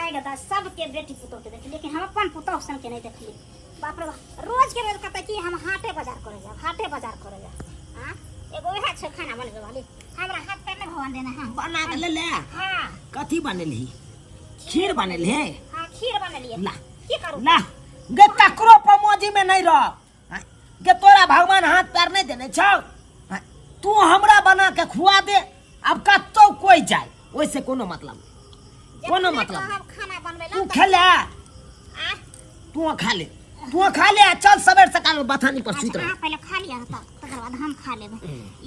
आए गदा सबके बेटी पुतौ के देखी लेकिन हम अपन पुतौ सन के नहीं देखली। बाप रे रोज के रोज कहता कि हम हाटे बाजार करे जा हां एगो है छ खाना बनवे वाली हमरा हाथ पे में भगवान देना हां बना के ले ले। हां कथी बनेली? खीर बनेली है। हां खीर बनेली ला की करू ला गे तकरो पमोजी में नहीं रह गे तोरा भगवान हाथ पैर नहीं देने छौ। तू हमरा बना के खुआ दे अब कत्तो कोई जाए ओइसे कोनो मतलब हम खाना बनवे तू खा ले तू खा ले चल सवेर सकाल बथानी पर सुत रह। पहले खा लिया त तकर बाद हम खा लेबे।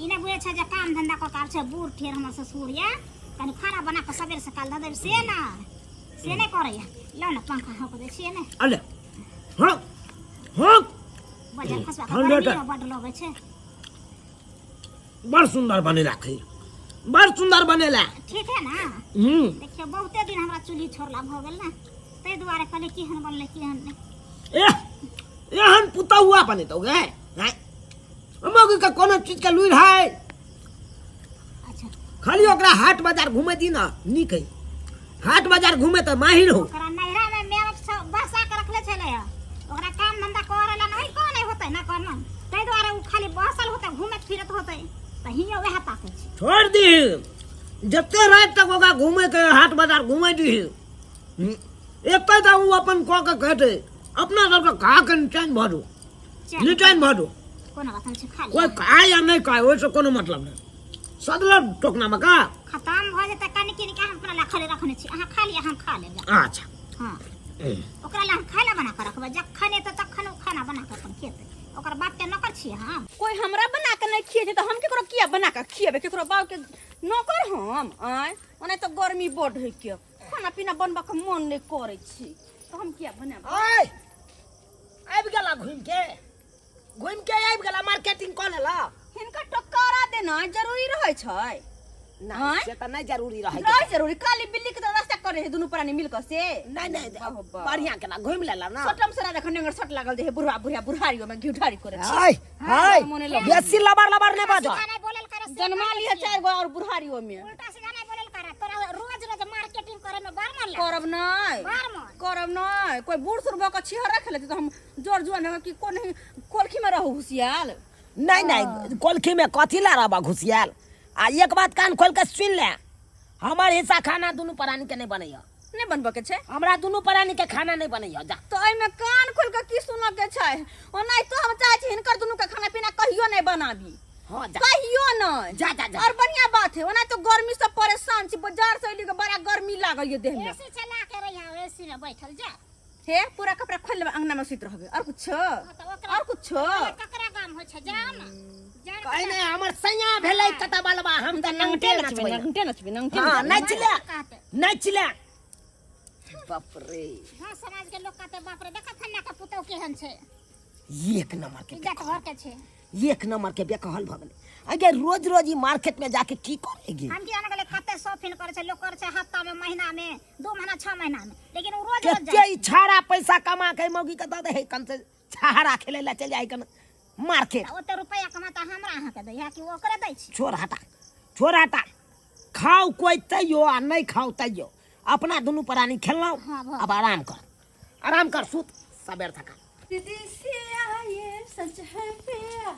ई ने बुझे छ जे काम धंधा को कार छ बूढ़ ठेर हमर ससुर या तनी खाना बना के सवेर सकाल द देब से ने करे या लो ना पंखा हो के छिए ने अले हां बजा खसवा के बड़ लोगे छे। बड़ सुंदर बनेला खीर बड़ सुंदर बनेला। ठीक है ना देखियो बहुते दिन हमरा चूल्ही छोड़ला भ गेल ना तै दुआरे कहले केहन बनले केहन ने एहन पुता हुआ बने तो गे हमगु का कोनो चीज का लुइर है। अच्छा खाली ओकरा हाट बाजार घूमे दी ना नीक है। हाट बाजार घूमे तो माहिर हो। ओकरा नैरा में मेव बसा के रखले छले ओकरा काम धंधा करेला नहीं कोने होतै ना करना तै दुआरे उ खाली बसल होतै घूमत फिरत होतै त हियो वह ताकै छै। छोड़ दी जते रात तक ओकरा घूमे के हाट बाजार घूमे दी एक तो उ अपन को के कहते अपना सब का खा के निचान भरो कोनो बात छै खा कोई खाए या नहीं खाए ओइसे कोनो मतलब नहीं सदला टोकना में का खत्म भ जेतै कनी कनी के हम अपना ला खाली रखने छी अहाँ खा लिया हम खा लेब। अच्छा हां ओकरा ला हम खाना बना के रखबे जखने त तखन खाना बना के अपन खेतै ओकर बात के नौकर छी। हां कोई हमरा बना के नहीं खिए त हम केकरो किया बना के खिएबे केकरो बाव के नौकर हम आय ओने तो गर्मी बढ़ है के खाना पीना बनबा के मन नहीं करे छी तो हम किया बनाब। ओए आबि गेला घुम के आबि गेला मार्केटिंग कर लेला। हिनका टकरा देना जरूरी रहे छै नहीं से त नहीं जरूरी रहे नहीं जरूरी काली बिल्ली के तो रास्ता करे है दोनों प्राणी मिल के से नहीं बढ़िया केला घुम लेला ना। छोटम सरा देखन नगर सट लागल जे बुढ़ा बुढ़ारियो में घिउठारी करे हाय हाय बेसी लबर ने बाजो गाना बोलल कर जन्मा लिया चार गो और बुढ़ारियो में उल्टा से गाना बोलल कर तोरा रोज रोज मार्केटिंग करे में बार मार करब नहीं कोई बूढ़ सुरबा का छिहरा खेले तो हम जोर जुआन में कि कोन कोलखी में रहू हुसियाल नहीं कोलखी में कथी ला रहबा घुसियाल। आ एक बात कान खोल के सुन ले हमार हिस्सा खाना दोनों प्राणी के नहीं बनैया नहीं बनबे के छै हमरा दोनों प्राणी के खाना नहीं बनैया जा तो एमे कान खोल के की सुन के छै ओ नहीं तो हम चाहे छी हिनकर दोनों के खाना पीना कहियो नहीं बनाबी। हां जा कहियो नहीं जा जा और बढ़िया बात है ओना तो गर्मी से परेशान छी बाजार से एली के बड़ा गर्मी लागल ये देह में एसी चला के रहिया एसी में बैठल जा हे पूरा कपड़ा खोल लेबे अंगना में सुत रहबे और कुछ ककरा काम हो छ जा ना कहीं नहीं हमर सैया भेलै कता बालबा हम त नंगटे नचबे हां नचले बाप रे हां समाज के लोग कहते बाप रे देखा फन्ना का पुतौ केहन छै एक नंबर के इज्जत घर के छै एक नंबर के बेकहल भ गेलै। अगर रोज रोज ई मार्केट में जाके की करेगी हम की आने गेले कते शॉपिंग करे छै लोग करे छै हफ्ता में महीना में 2 महीना 6 महीना में लेकिन वो रोज रोज के छाड़ा पैसा कमा के मौगी के द दे है कम से छाड़ा खेले ला चल जाई कन मार्केट ओते रुपया कमाता हमरा अहाँ के दैया कि ओकरे दै छी। छोड़ हटा खाओ कोई तैयो आ नहीं खाओ तैयो अपना दोनों प्राणी खेलना। अब आराम कर सुत सवेर थका दीदी से आए सच है प्यार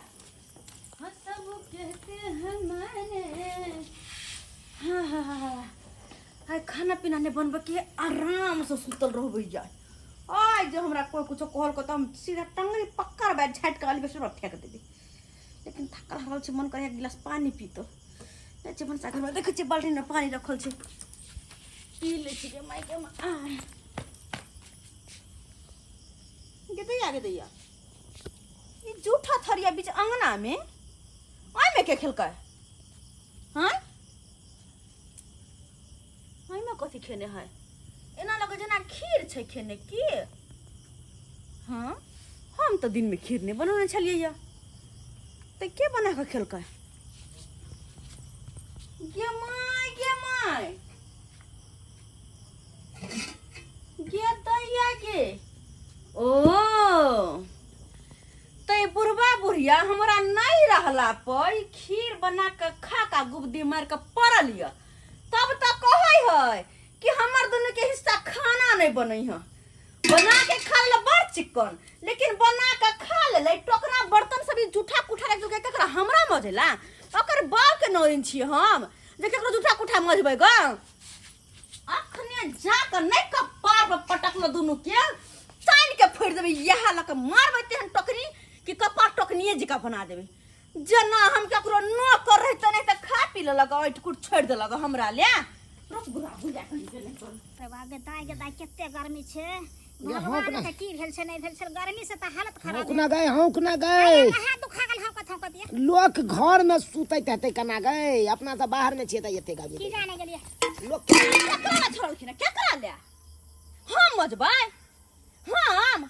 हाँ सब कहते हैं मैंने हाँ खाना पीना नहीं बनबे के आराम से सुतल रहबे जाए आज जो हमरा कोई कुछ कहल को तो हम सीधा टंगरी पक्का बैठ झट के आली बेसर फेंक देबी लेकिन थकल हाल से मन करे एक गिलास पानी पी तो नचे मन सागर में देखे छी बाल्टी में पानी रखल छै पी ले छी के माई के आ आगे दैया ये जूठा थरिया बीच अंगना में आय में के खेलका हां आय में कथि खेने है एना लगे जना खीर छै खेने की हां हम तो दिन में खीर नहीं बनौने छलिए या ते के बना के खेलका गे माय गे दैया गे ओ ते बुढ़वा बुढ़िया हमरा नहीं रहला पर खीर बना के खा का गुबदी मार के पड़ल तब तो कहै है कि हमर दोनों के हिस्सा खाना नहीं बनई है बना के खा ले बड़ चिकन लेकिन बना के खा ले टोकरा बर्तन सब जूठा कुठा रख के केकरा हमरा मजेला ओकर बाप के नौरिन छी हम जे केकरो जूठा कुठा मजबै ग अखने जाकर नहीं कपार पर पटकलो दुनु के चाइन के फोड़ देबे यहा लक मारबै तेहन टोकरी कि कपार टोकनिए जिका बना देबे जना हम केकरो न कर रहे त नहीं त खा पी ले लगा ओट कुट छोड़ दे लगा हमरा ले रुक गुरा बुझा कहि दे नहीं आगे दाई केते गर्मी छे भगवान के की भेल छे नहीं भेल छे गर्मी से त हालत खराब हौक ना गए हाथ दुखा गेल हम कथौ लोग घर में सुतैत हेतै कना गए अपना त बाहर में छियै त एते गाबी की जाने गेलिए लोग केकरा छोड़खिन केकरा ले हम मजबै हम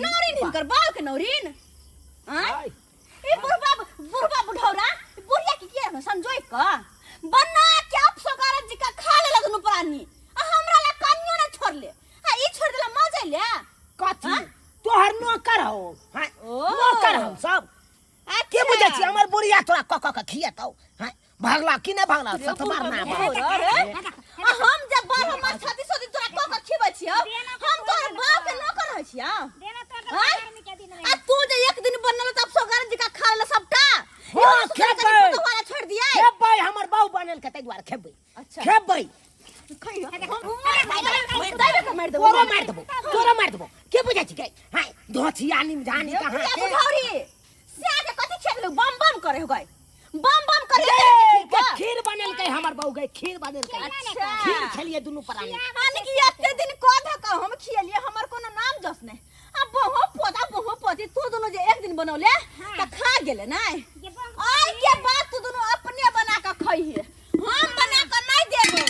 नौरिन हिनकर बाल के नौरिन आय ए बुढ़बा बुढ़ौरा बुढ़िया की किया समझोइ क बना के अपसकार जी का खा ले लगनु प्राणी आ हमरा ला कन्यो न छोड़ ले आ ई छोड़ देला मजे ले कथी तोहर नौकर हो हां नौकर हम सब के बुझै छी हमर बुढ़िया तोरा क खियातौ हां भागला कि नहीं भागला सत मारना आ हम जब बार हम छाती सोदी तोरा क खिबै छी हम तोहर बाप के नौकर रहै छी देना तो गर्मी के दिन में आ तू जे एक दिन बनल त अपसकार जी का खा ले सबटा हां खेबै तोहरा छोड़ दिया खेबै हमर बाऊ बनल के तै दुआरे खेबै अच्छा खेबै तोरा मार देबो के बुझै छी गई हां धोछिया निम जानी कहां के बुढ़ौरी से आके कथि खेलु बम बम करे हो गई बम बम करे खीर बनल के हमर बाऊ गई खीर बनल के अच्छा खीर खेलिए दुनु प्राणी आने की एते दिन कोधा का हम खियलिए हमर कोनो नाम जस ने अब बहु पोती तू दोनों जे एक दिन बनौले त खा गेले नै आई के बाद तू दोनों अपने बना के खइहे हम बना के नहीं देबो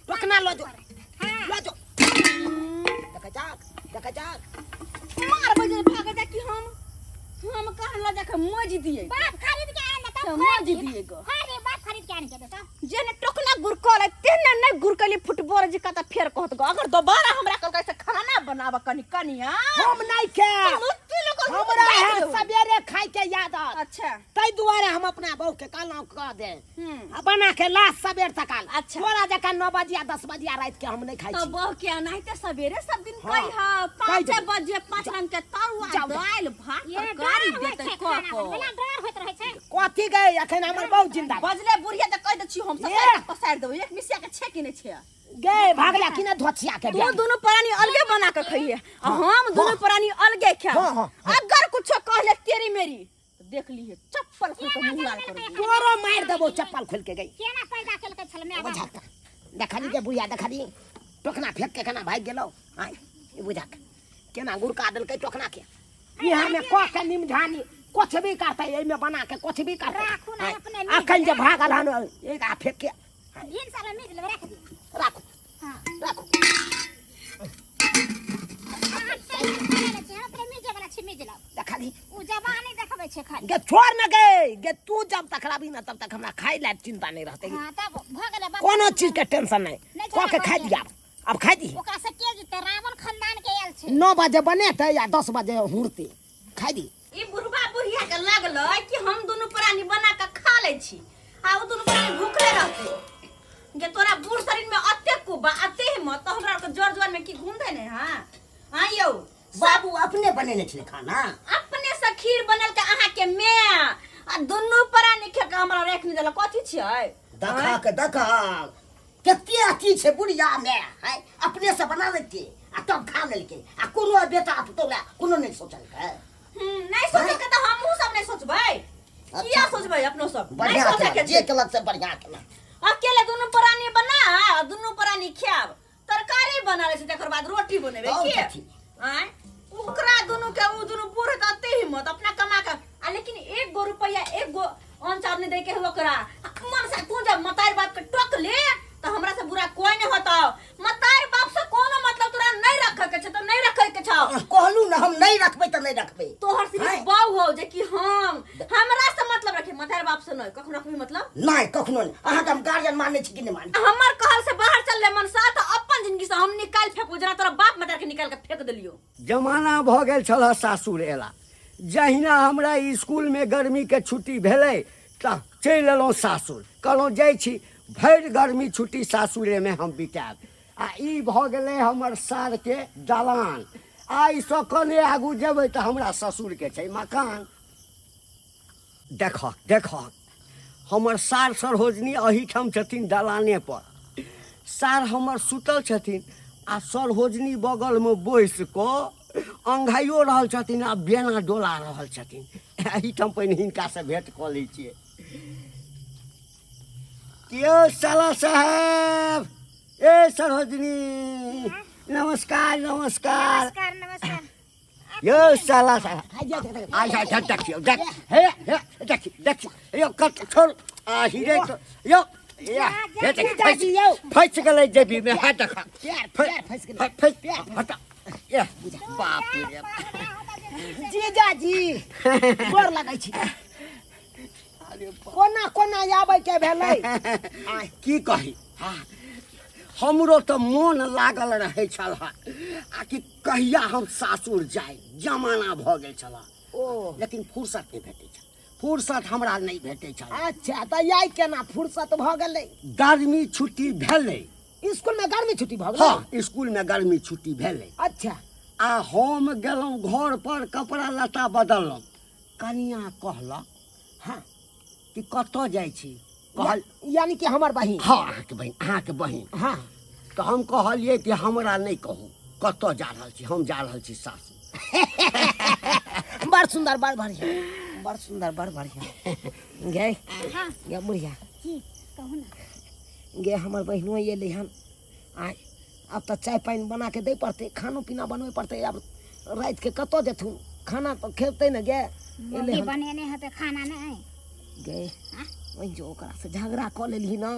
टोकना लो जो देखा जाक मार बजे भागे जा कि हम कहला जा के मज दिए बाप खरीद के आने त मज दिए गो अरे बाप खरीद के आने के देता जेने टोकना गुरकल तेने नहीं गुरकली फुटबॉल जी का त फेर कहत गो अगर दोबारा हमरा कल से खाना बनावा कनिया हम नहीं के हमरा है सवेरे खाई के याद आ अच्छा तै दुआरे हम अपना बहू के कहलौ क दे बना के लास्ट सवेर तक आल अच्छा थोड़ा जका 9 बजे 10 बजे रात के हम नहीं खाई तो छी बहू के नहीं ते सवेरे सब दिन कही हां 5 बजे 5 रंग के तरुआ दाल भात तरकारी देते को बड़ा डर होत रहे छै कथी गए अखन हमर बहू जिंदा बजले बुढ़िया त कह दे छी हम सब पसार देबो एक मिसिया के छे कि नहीं छे गए भागला कि ना धोछिया के तू दोनों प्राणी अलगे बना के खइए हम दोनों प्राणी अलगे खा अगर कुछ कहले तेरी मेरी देख लीए चप्पल खोल के मुंह लाल कर दे तोरो मार देबो चप्पल खोल के गई केना पैदा केल के छल मैं बुझाता देखली के बुढ़िया देखली टोकना फेंक के केना भाग गेलो हां ई बुझा केना गुरका देल के टोकना के बिहार में क के निमझानी कुछ भी करता है में बना के कुछ भी करता अखन जे भागल हन एक आ फेंक के दिन सारा मीट ले रख दी राखो हां राखो देखली उ जवानी देखबै छै खाली गे छोड़ न गए गे तू जब तक रही ना तब तक हमरा खाई ला चिंता नहीं रहते हां तब भ गेलै कोनो चीज के टेंशन नहीं क के खा दिया अब खा दी ओकरा से के जीते रावण खानदान के आयल छै 9 बजे बने थे या 10 बजे हुरते खा दी ई बुढ़बा बुढ़िया के लागल कि हम दोनों प्राणी बना के खा ले छी आ उ दोनों प्राणी भूखले रहते गे तोरा बूढ़ शरीर में अत्ते कुबा अत्ते हिम्मत तो हमरा के जोर जोर में की घूम दे ने हां हां यौ बाबू अपने बनेने छे खाना अपने से खीर बनल के अहा के मैं आ दोनों प्राणी के हमरा रख नि देला कथि छै देखा केते अथी छे बुढ़िया में है अपने से बना लेके आ तब खा लेके आ कोनो बेटा पुतौला कोनो नहीं सोचल के नहीं सोचे के त हमहु सब नहीं सोचबै किया सोचबै अपनो सब बढ़िया सोचे के जे केलक से बढ़िया केलक अकेले दोनों प्राणी बना दोनों प्राणी खाब तरकारी बना ले छै तकर बाद रोटी बनेबे की आय ओकरा दोनों के उ दोनों पूरे तते हिम्मत अपना कमा के आ लेकिन 1 गो रुपया 1 गो अंचार नहीं दे के ओकरा मन से तू जब मतार बाप के टोक ले तो हमरा से बुरा कोई नहीं होता मतार बाप से कोनो मतलब तोरा नहीं रखे के छ तो नहीं रखे के छ कहलू ना हम नहीं रखबे त नहीं रखबे तोहर सिर्फ बाऊ हो जे कि हम हमरा से मतलब रखे मतार बाप से नहीं कखनो रखबी मतलब नहीं कखनो नहीं अहा हम गार्जियन माने छी कि नहीं माने हमर कहल से बाहर चल ले मन सा तो अपन जिंदगी से हम निकाल फेंकू जना तोरा बाप मतार के निकाल के फेंक देलियो जमाना भ गेल छल सासुर एला जहिना हमरा स्कूल में गर्मी के छुट्टी भेलै त चलि एलहुँ सासुर कहलहुँ जाइ छी भरि गर्मी छुट्टी सासुरे में हम बिताएब आ ई भऽ गेलै हमर सार के दलान आइ सँ कने आगू जेबै तऽ हमरा ससुर के छै मकान देखक देखक हमर सार सरोजनी एहिठाम छथिन दलाने पर सार हमर सुतल छथिन आ सरोजनी बगलमे बैसि कऽ अंघाइयो रहल छथिन आ बेना डोला रहल छथिन एहिठाम पहिने हिनकासँ भेँट कऽ लै छियै कियो साला साहेब ए सरोजनी नमस्कार नमस्कार नमस्कार नमस्कार यो साला साहेब आ देखियो देख हे देखियो देखियो यो कट छोड़ आ हिरे यो या हे देखियो फँसि गेलै जेबीमे हे देख फँसि हटा ए बाप रे जीजाजी गोर लगै छी कोना कोना आबै के भेलै की कही हमरो तऽ मोन लागल रहै छल आ कि कहिया हम सासुर जाय जमाना भऽ गेल छल ओ लेकिन फुर्सत नहि भेटै छल फुर्सत हमरा नहि भेटै छल अच्छा तऽ आइ केना फुर्सत भऽ गेलै गर्मी छुट्टी भेलै स्कूल में गर्मी छुट्टी भऽ गेलै हाँ स्कूल में गर्मी छुट्टी भेलै अच्छा आ हम गेलहुँ घर पर कपड़ा लत्ता बदललहुँ कनिया कहलक हाँ कि कतऽ जाइ छी कहल यानी कि हमर बहिन हाँ अहाँके बहिन हाँ तऽ हम कहलिए कि हमरा नहीं कहू कतऽ जा रहल छी हम जा रहल छी सासुर बड़ सुंदर बड़ बढ़िया बड़ सुंदर बड़ बढ़िया गे हाँ गे बुढ़िया की कहू ना गे हमर बहिनो एलै हन आइ अब तऽ चाय पानि बना के दै पड़तै खानो पीना बनबै पड़तै अब राति के कतऽ जेथुन खाना तऽ खेतै ने गे एलै मोगी हन बनेने हेतै खाना नहीं गे वही जो ओकरा से झगड़ा कऽ लेली ना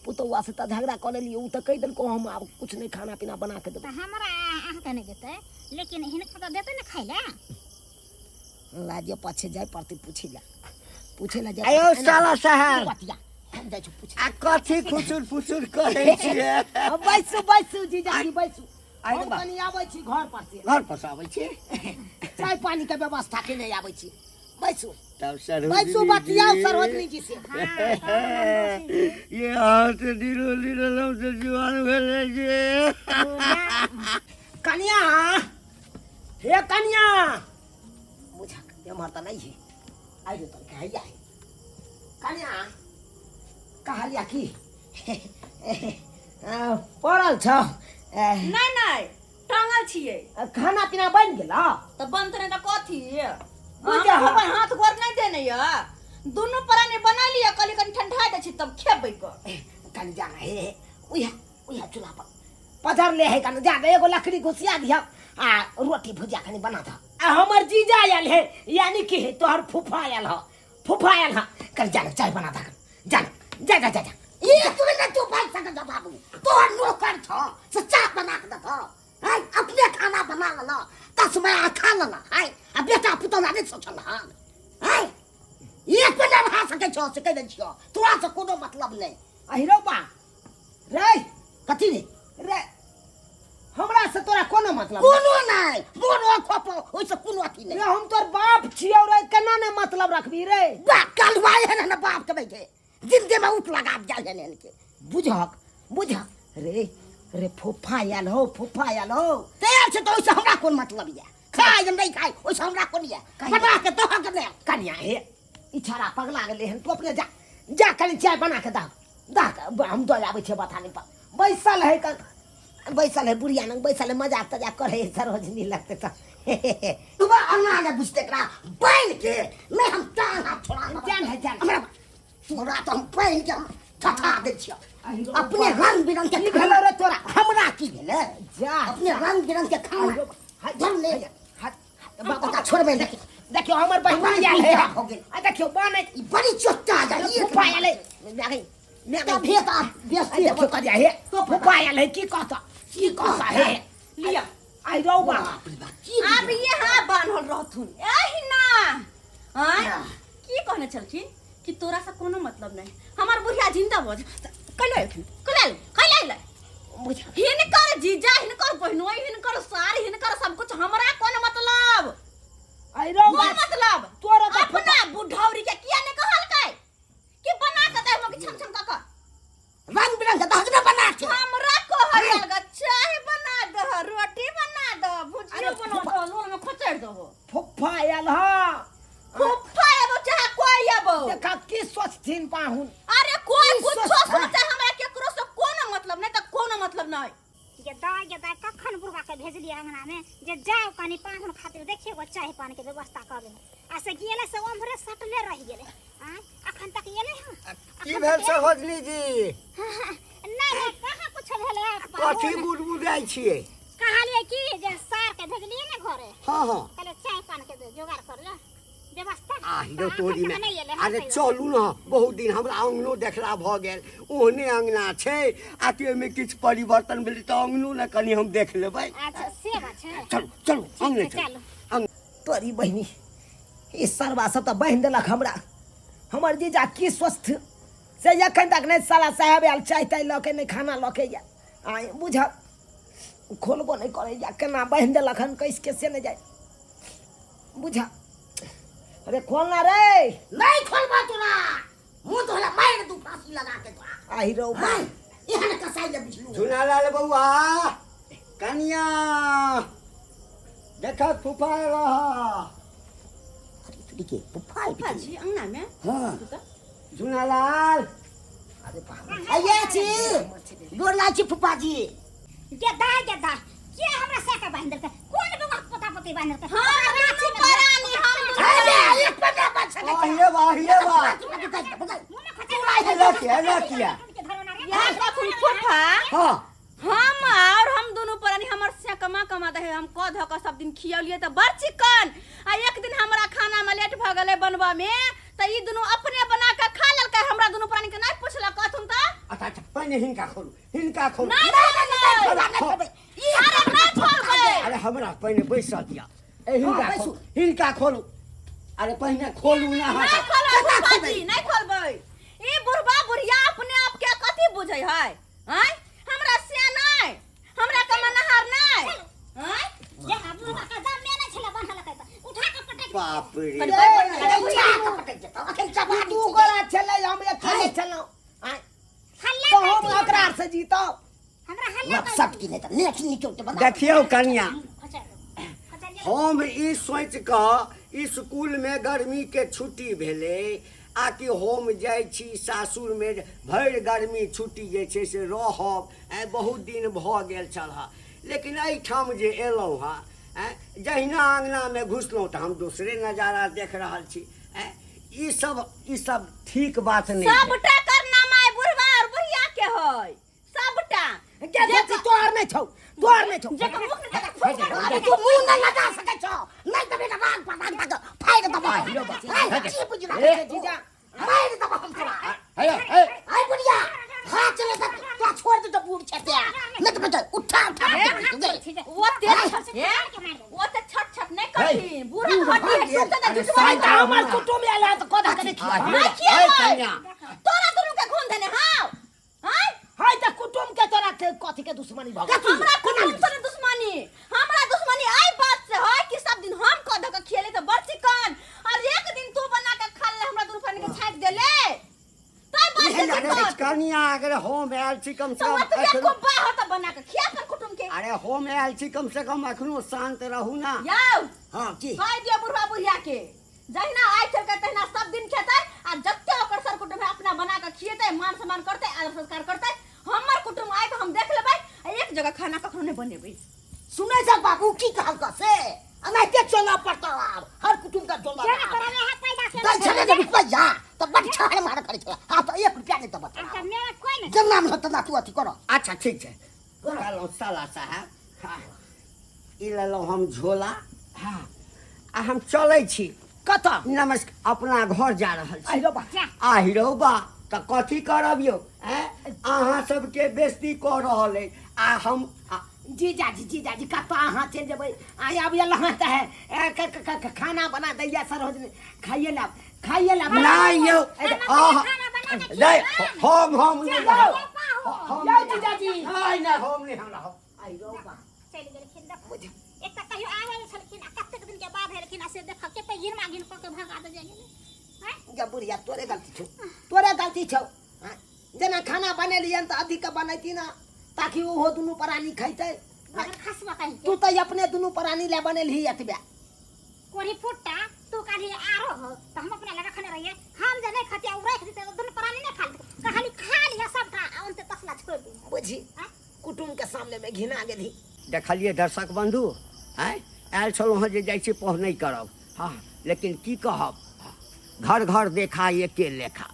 पुतौआ से तऽ झगड़ा कऽ लेली उ तऽ कहि देलको हम आब कुछ नहीं खाना पीना बना के तो देबै हमरा अहाँके नहीं देते लेकिन हिनका तो देते ना खाई ले लाजे पाछे जाय पड़तै पूछे ला जाय आयो साला साहेब बतिया हम जाइ छी पूछे आ कथी खुचुर फुचुर करै छियै बैसू बैसू जीजाजी बैसू आइ हम बा। कनी आबै छी घर पर से घर पर से आबै छी चाय पानी के व्यवस्था के नहीं आबै छी बैसू तब सरोजनी बैसू जी। बतियाओ सरोजनी जी से ये हाथ धीरे धीरे से जुआन भेले जे कन्या हे कन्या बुझा एम्हर तऽ नहीं है आइ रे तन कहैया है कन्या कहलिया की पड़ल छ नहीं नहीं टांगल छिए खाना पीना बन गेला तो बनते नहीं तो कथी बुझा हम अपन हाथ गोर नहीं देने या दोनों पराने बना लिया कल कन ठंडा दे छी तब खेबै को कन जाना है उया चूल्हा पर पधर ले है कन जा एगो लकड़ी घुसिया दिया आ रोटी भुजिया खनी बना था आ हमर जीजा आयल है यानी कि तोहर फूफा आयल ह कर जा चाय बना था जा जा जा जा जा ये तू न तू बात सक जा बाबू तोहर नौकर छ से चाय बना के दे हाय अपने खाना बना ला तस्मै खा ला हाय आ बेटा पुतौला नहीं सोचल हाय ये कोना भा सके छ से कह दे छियो तोरा से कोनो मतलब नहीं अहिरो बा रे कथी रे हमरा से तोरा कोनो मतलब कोनो नहीं मोनो खोपो ओइ से कोनो अथी नहीं रे हम तोर बाप छियौ रे केना ने मतलब रखबी रे बा कलवाई है ना बाप के बैठे जिंदगी में उठ लगा जा है ने के बुझक रे फूफा आयल हो तेर से तो ओइ से हमरा कोन मतलब ये खाय हम नहीं खाय ओइ से हमरा कोन ये बना के तो के ले कन्या हे इछारा पगला गेले हन तू अपने जा कनी चाय बना के दा हम दो आबै छे बताने पर बैसल है बुढ़िया नंग बैसल है मजाक तजाक करे सरोजनी लगते तो तू बा अन्ना ने बुझते करा बैन के मैं हम टांग हाथ छोड़ा जान हमरा तोरा तो हम बैन के ठठा दे छियो अपने रंग बिरंग के भेलो रे तोरा हमरा की भेले जा अपने रंग बिरंग के खाना जम ले बाबा का छोड़बे देखियो हमर बहिन आयल है आ देखियो बने बड़ी चोट्टा जा ये फूफा आयल है मैं भेता बेस्ती देखियो कर है तो फूफा आयल है की कहता है लिया आई रो बा अब ये हां बान्हल रहथुन एही ना हां की कहने छलखिन कि तोरा से कोनो मतलब नहीं हमार बुढ़िया जिंदा हो कले बुझा हिनकर जीजा हिनकर बहनोई हिनकर सार हिनकर सब कुछ हमरा कोन मतलब आई रो कोन मतलब तोरा तो अपना बुढ़ौरी के किया ने कहल के कि बना के दे मग छम छम का रंग बिरंग के दहकने बना के हमरा कहल लगा चाय बना दो, रोटी बना दो, भुजिया बना दो, लून में खचड़ दो। फुफ्फा आयल ह फुफ्फा एबो चाहे कोई एबो। देखा की सोचथिन पाहुन। अरे कोई कुछ सोचे हमरा केकरो से कोनो मतलब नहीं त कोनो मतलब नहीं। ये दाय कखन बुढ़वा के भेजलिए अंगना में जे जाओ कनी पाहुन खातिर देखिए वो चाय पानी के व्यवस्था कर दे। ऐसे गेले से ओमरे सटले रह गेले। हां अखन तक येले ह की भेल सहोदरी जी? नहीं कहां कुछ भेले। कथी बुड़बुड़ाई छिए? कहलिए कि जे सार के भेजलिए ने घरे। हां पहले चाय पानी के जोगाड़ कर ले व्यवस्था। आहिरो तोरी में अरे चलू ना, बहुत दिन हमरा अंगनो देखला भ गेल। ओहने अंगना छै आ के में किछ परिवर्तन भेल त अंगनो न कनी हम देख लेबै। अच्छा से बात है। चलू चलू अंगने चलू। तोरी बहिनी ई सरवा सब त बहिन देलक हमरा। हमर जीजा की स्वस्थ से एखन तक नहीं साला साहब आयल चाय ताय लके नहीं खाना लके या आ बुझ खोलबो नहीं करे या केना बहिन देलक हन कैस के से नहीं जाए बुझ। अरे खोलना रे। नहीं खोलबा तोरा मुंह तोला मार दू फांसी लगा के तोरा। आई रो बा एहन कसाई ले बिछलू। झुनालाल बउआ कनिया देखा फुफा रहा। अरे तुड़ी फुफा फुफ्फा जी अंगना में। हां झुनालाल अरे बाप आये छी गोरला छी फुफा जी। दाय के हमरा से के बांध के कोन बवा पता पति बांध के। हां राची परानी हम अरे एक पता बात है। आहिए वाह मुंह में खचा हेला किया यार कखन फुफ्फा हां हम और हम दोनों परानी हमर से कमा दे हम क ध क सब दिन खियौलिए त बड़ चिकन आ एक दिन हमरा खाना में लेट भ गेले बनवा में त ई दोनों अपने बना के खा लेलकै। हमरा दोनों परानी के नहीं पूछला कहथुन त। अच्छा पहले हिनका खोलू नहीं खोलबै। अरे नहीं खोलबै। अरे हमरा पहले बैसा दिया ए हिनका खोलू। अरे पहले खोलू ना। नहीं खोलबै जी नहीं खोलबै। ई बुढ़बा बुढ़िया अपने आप के कथि बुझै है हैं? हमरा से नहीं हमरा के मनहार नहीं हैं? जे बुढ़वा का दाम में नहीं छले बांधल के उठा के पटक। बाप रे अरे अखन चबा तू गोरा चले हम खाने चलो आ हल्ला तो हम अकरार से जीतो। हमरा हल्ला सब की नहीं त नेट निचोट बता। देखियो कन्या खचा हम ई सोच क स्कूल में गर्मी के छुट्टी भेले आ कि हम जाय छी सासुर में भर गर्मी छुट्टी जे छै से रहब। बहुत दिन भ गेल छल। लेकिन एठाम जे एलहुँ हाँ जहिना अंगना में घुसलहुँ तो हम दूसरे नजारा देख रहल छी। ई सब ठीक बात नहीं है। सबटा करना माय बुढ़वा और बुढ़िया के होय सबटा। के तोर नहीं छौ जेकर मुख में अरे तू मुंह न लगा सकै छौ नहीं त बेटा राग पता तक फाड़ दबा। की बुझला जीजा मार दबा हम तोरा। ए बुढ़िया हां चले तक तू छोड़ दे तो बूढ़ छतिया नहीं तो बेटा उठा वो ते छट नहीं करती बुढ़ा हड्डी है टूट दे साइड हमर कुटुम आला त कोदा के देखी नहीं किया तोरा दोनों के खून देने हां हैं? हाय त कुटुम के तोरा के कथि के दुश्मनी भ गेल। हमरा कुटुम से दुश्मनी हमरा दुश्मनी आई बात से है कि सब दिन हम क ध के खेले त बड़ चिकन और एक दिन तू बना के खा ले हमरा दूर पानी के छाट देले तय बात अरे कनिया अगर हम आयल छी कम से तो कम तू को बाहर त बना के खिया कर कुटुम के। अरे हम आयल छी कम से कम अखनो शांत रहू ना। याओ हां की कह दिया बुढ़वा बुढ़िया के जहिना आइ चल के तहिना सब दिन खेतै आ जत्ते ओकर सर कुटुम है अपना बना के खिएतै मान सम्मान करतै आदर संस्कार करतै। हमर कुटुम आइ त हम देख लेबै एक जगह खाना कखनो नहीं बनेबै। सुनै छ बाबू की कहल का से हमें के चला पड़ता हर कुटुम का चला जे करे है पैदा के दल चले जब पैसा तो बड़ छाड़ मार करे छ। हां तो 1 रुपया नहीं तो बता अच्छा मेरा कोई नहीं जन्म में तो तू अथी करो। अच्छा ठीक है कहलो साला साहब। हां ई लेलो हम झोला। हां आ हम चलै छी कत नमस्कार अपना घर जा रहल छी। आइरो बा आहिरो बा त कथी करब यो अहाँ सबके बेइज्जती क रहल है आ हम जीजा कत अहाँ चल जेबै आइ अब यहाँ त है खाना बना दैया सरोज ने खाइए ला नहीं यो नहीं हम जाओ जीजा जी नहीं ना हम नहीं हमरा आइरो बा चल गेल खिन देख एक त कहियो आवे छलखिन आ कतेक दिन के बाद है लेकिन ऐसे देख केते गिरमा गिन क के भगा दे जाइए हैं। जा बुढ़िया तोरे गलती छौ जना खाना बनेलियन बनैती ना ताकि वो दुनू प्राणी खैते बगल खसवा कहीं तू तो अपने दुनू प्राणी ले बनेलही एतबे कोरी फुट्टा तू काली आरो हो तो हम अपने लगा खने रहिए हम जने खतिया उरे खती तो दुन प्राणी ने खा कहानी खा लिया सब का अंत तसला छोड़ दी बुझी कुटुम के सामने में घिना गेली देखलिए दर्शक बंधु आँय आयल छलहुँ हँ जे जाइ छी पढ़ नहीं करब हाँ लेकिन की कहब घर घर देखा एके लेखा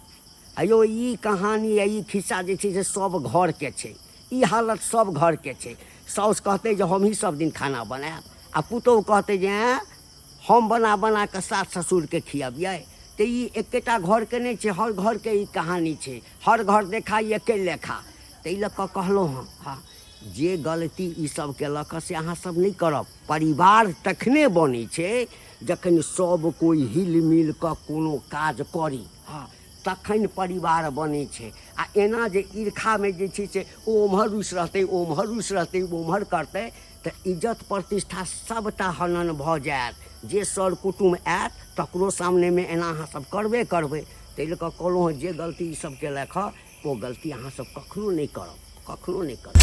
अयो ई कहानी ई खिस्सा जे छै से सब घर के छै ई हालत सब घर के छै साउस कहते जे हम ही सब दिन खाना बनाएब आ पुतहु कहते जे हम बना बना के सास ससुर के खियाबियै तो ई एकेटा घर के नहीं छै हर घर के ई कहानी छै हर घर देखा एके लेखा ताहि लऽ कऽ कहलहुँ हँ हाँ जे गलती ई सब केलक से अहाँ सब नहीं करब परिवार तखने बनै छै जखन सब कोई हिल मिल कऽ कोनो काज करी हाँ तखन परिवार बनै छै आ एना जे ईर्खामे जे छै से ओ ओम्हर रुसि रहतै ओ ओम्हर रुसि रहतै ओ ओम्हर करतै तऽ इज्जत प्रतिष्ठा सबटा हनन भऽ जायत जे सर कुटुम आयत तकरो सामनेमे एना अहाँ सब करबे करबै ताहि लऽ कऽ कहलहुँ जे गलती ई सब केलक हँ ओ गलती अहाँ सब कखनो नहि करब कखनो नहि करब